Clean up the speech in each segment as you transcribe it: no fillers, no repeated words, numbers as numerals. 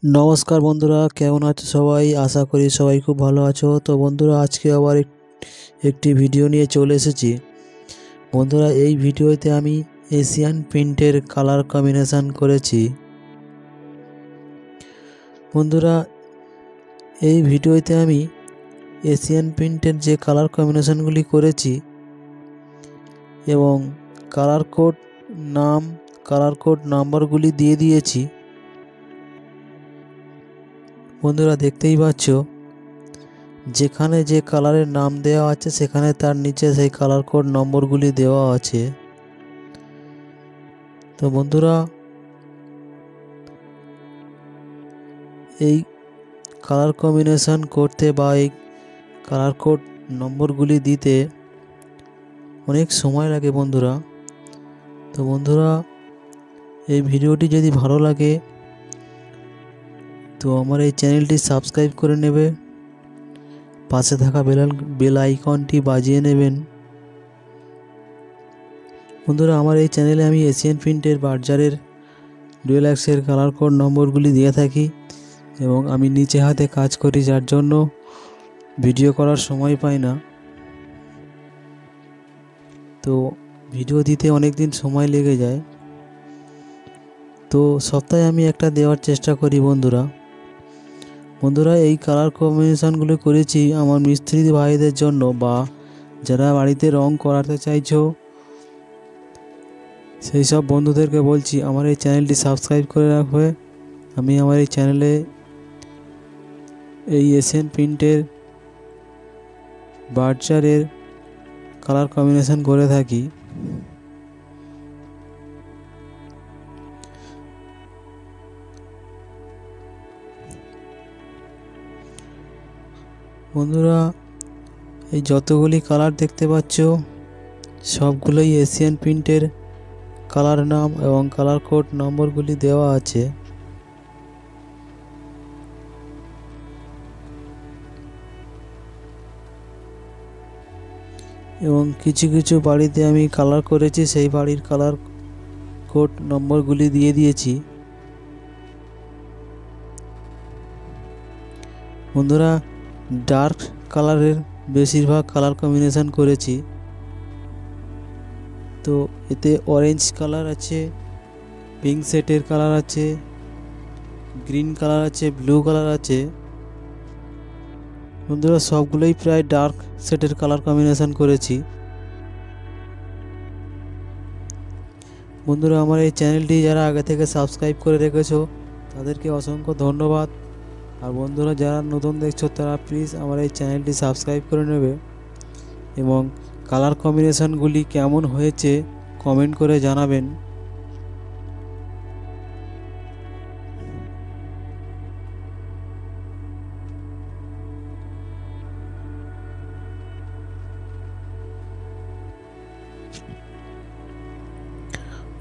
নমস্কার বন্ধুরা, কেমন আছো সবাই? আশা করি সবাই খুব ভালো আছো। তো বন্ধুরা, আজকে আবার একটি ভিডিও নিয়ে চলে এসেছি। বন্ধুরা, এই ভিডিওতে আমি এশিয়ান পেইন্টের কালার কম্বিনেশন করেছি। বন্ধুরা, এই ভিডিওতে আমি এশিয়ান পেইন্টের যে কালার কম্বিনেশনগুলি করেছি এবং কালার কোড নাম্বারগুলি দিয়ে দিয়েছি। বন্ধুরা, দেখতেই পাচ্ছ যেখানে যে কালারের নাম দেওয়া আছে সেখানে তার নিচে সেই কালার কোড নম্বরগুলি দেওয়া আছে। তো বন্ধুরা, এই কালার কম্বিনেশন করতে বা এই কালার কোড নম্বরগুলি দিতে অনেক সময় লাগে বন্ধুরা। তো বন্ধুরা, এই ভিডিওটি যদি ভালো লাগে তো আমার এই চ্যানেলটি সাবস্ক্রাইব করে নেবে, পাশে থাকা বেল আইকনটি বাজিয়ে নেবেন। বন্ধুরা, আমার এই চ্যানেলে আমি এশিয়ান পেইন্টের বার্জারের ডুয়েল অ্যাক্সের কালার কোড নম্বরগুলি দিয়ে থাকি এবং আমি নিচে হাতে কাজ করি, যার জন্য ভিডিও করার সময় পাই না। তো ভিডিও দিতে অনেক দিন সময় লেগে যায়। তো সপ্তাহে আমি একটা দেওয়ার চেষ্টা করি বন্ধুরা, এই কালার কম্বিনেশনগুলো করেছি আমার মিস্ত্রি ভাইদের জন্য, বা যারা বাড়িতে রং করাতে চাইছো সেই সব বন্ধুদেরকে বলছি আমার এই চ্যানেলটি সাবস্ক্রাইব করে রাখবে। আমি আমার এই চ্যানেলে এই এশিয়ান পেইন্টের বার্জারের কালার কম্বিনেশন করে থাকি। বন্ধুরা, এই যতগুলি কালার দেখতে পাচ্ছ সবগুলোই এশিয়ান পেইন্টের কালার নাম এবং কালার কোড নম্বরগুলি দেওয়া আছে। এবং কিছু কিছু বাড়িতে আমি কালার করেছি, সেই বাড়ির কালার কোড নম্বরগুলি দিয়ে দিয়েছি। বন্ধুরা, ডার্ক কালারের বেশিরভাগ কালার কম্বিনেশন করেছি। তো এতে অরেঞ্জ কালার আছে, পিঙ্ক সেটের কালার আছে, গ্রিন কালার আছে, ব্লু কালার আছে। বন্ধুরা, সবগুলোই প্রায় ডার্ক সেটের কালার কম্বিনেশন করেছি। বন্ধুরা, আমার এই চ্যানেলটি যারা আগে থেকে সাবস্ক্রাইব করে রেখেছো তাদেরকে অসংখ্য ধন্যবাদ। আর বন্ধুরা, যারা নতুন দেখছো তারা প্লিজ আমার এই চ্যানেলটি সাবস্ক্রাইব করে নেবে এবং কালার কম্বিনেশনগুলি কেমন হয়েছে কমেন্ট করে জানাবেন।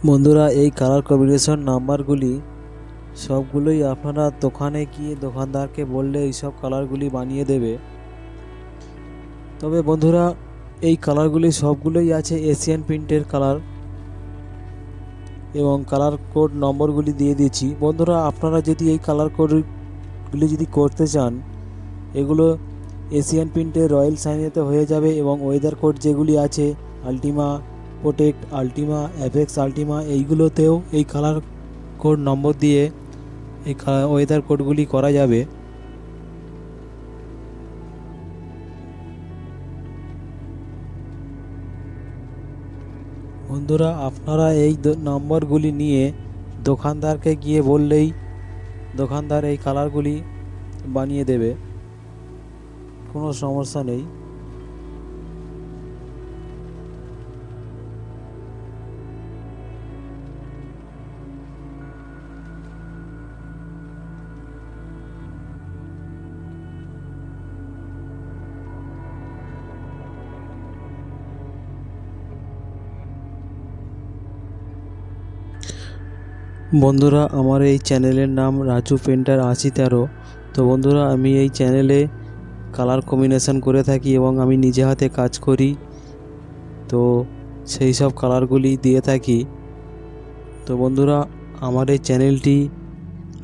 বন্ধুরা, এই কালার কম্বিনেশন নাম্বারগুলি সবগুলোই আপনারা দোকানে গিয়ে দোকানদারকে বললে এইসব কালারগুলি বানিয়ে দেবে। তবে বন্ধুরা, এই কালারগুলি সবগুলোই আছে এশিয়ান পেইন্টের কালার এবং কালার কোড নম্বরগুলি দিয়ে দিয়েছি। বন্ধুরা, আপনারা যদি এই কালার কোডগুলি যদি করতে চান, এগুলো এশিয়ান পেইন্টের রয়্যাল সাইনেতে হয়ে যাবে এবং ওয়েদার কোড যেগুলি আছে আল্টিমা প্রোটেক্ট, আল্টিমা এফএক্স আল্টিমা, এইগুলোতেও এই কালার কোড নম্বর দিয়ে এই ওয়েদার কোডগুলি করা যাবে। বন্ধুরা, আপনারা এই নম্বরগুলি নিয়ে দোকানদারকে গিয়ে বললেই দোকানদার এই কালারগুলি বানিয়ে দেবে, কোনো সমস্যা নেই। বন্ধুরা, আমার এই চ্যানেলের নাম রাজু পেন্টার 8013। তো বন্ধুরা, আমি এই চ্যানেলে কালার কম্বিনেশন করে থাকি এবং আমি নিজে হাতে কাজ করি। তো সেই সব কালারগুলি দিয়ে থাকি। তো বন্ধুরা, আমার এই চ্যানেলটি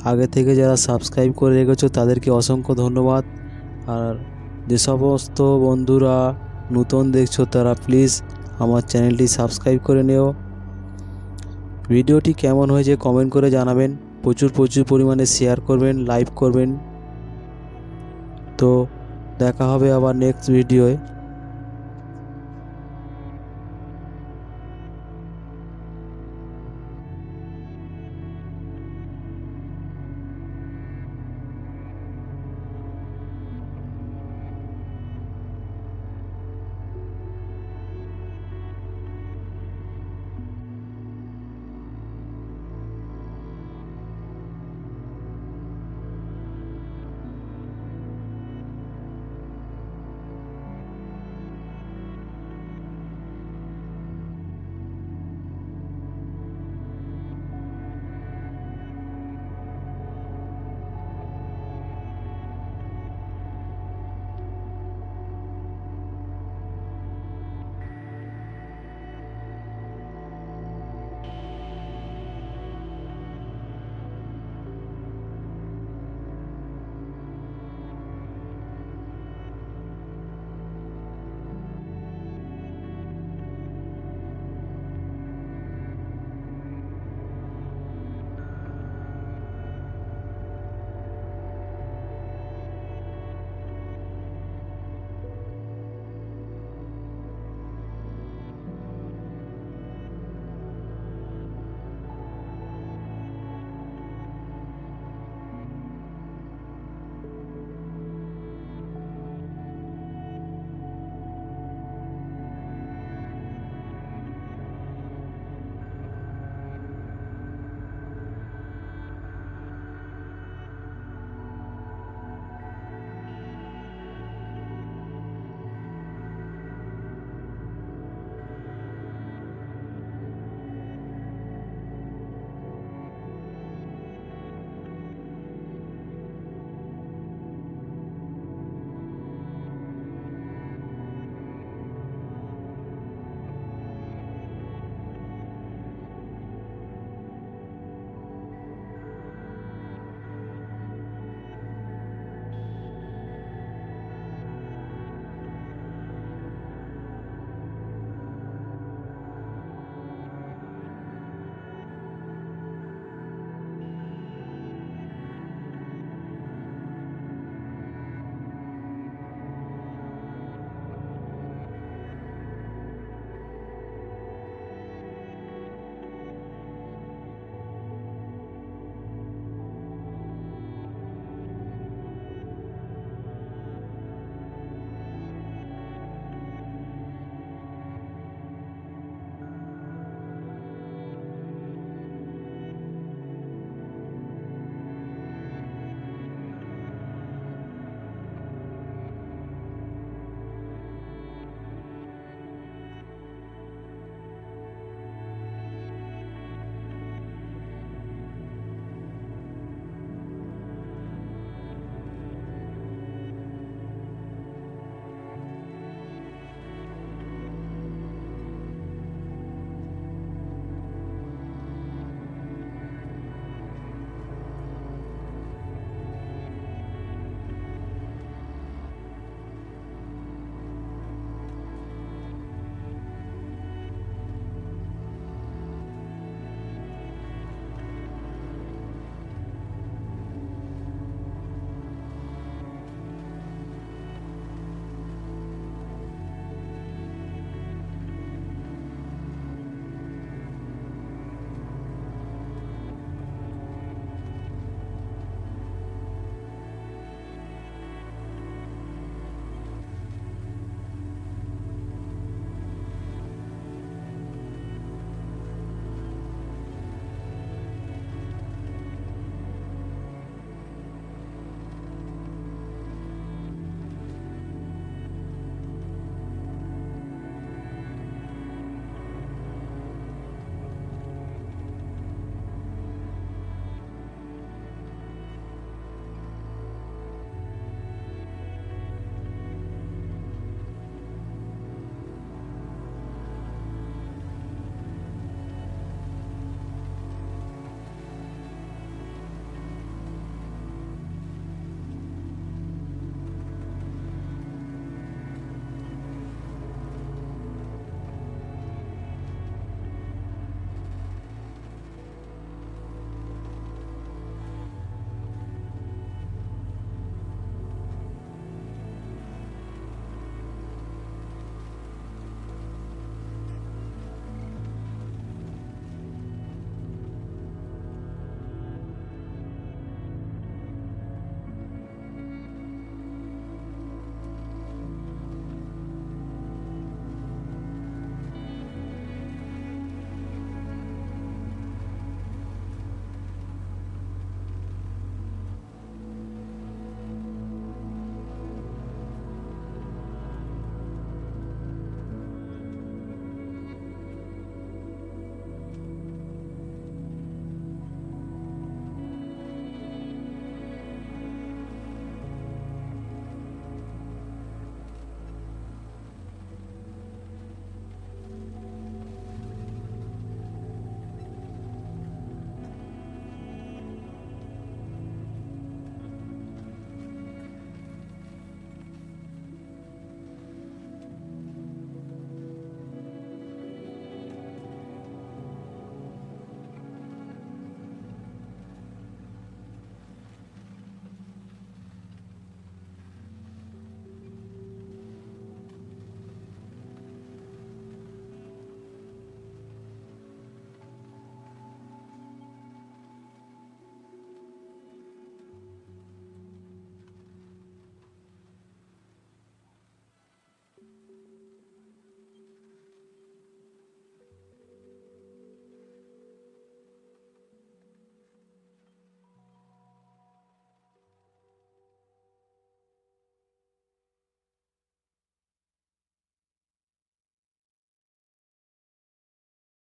আগে থেকে যারা সাবস্ক্রাইব করে রেখেছো তাদেরকে অসংখ্য ধন্যবাদ। আর যে সমস্ত বন্ধুরা নতুন দেখছো তারা প্লিজ আমার চ্যানেলটি সাবস্ক্রাইব করে নিও। ভিডিওটি কেমন হয়েছে কমেন্ট করে জানাবেন, প্রচুর পরিমাণে শেয়ার করবেন, লাইক করবেন। তো দেখা হবে আবার নেক্সট ভিডিওয়ে।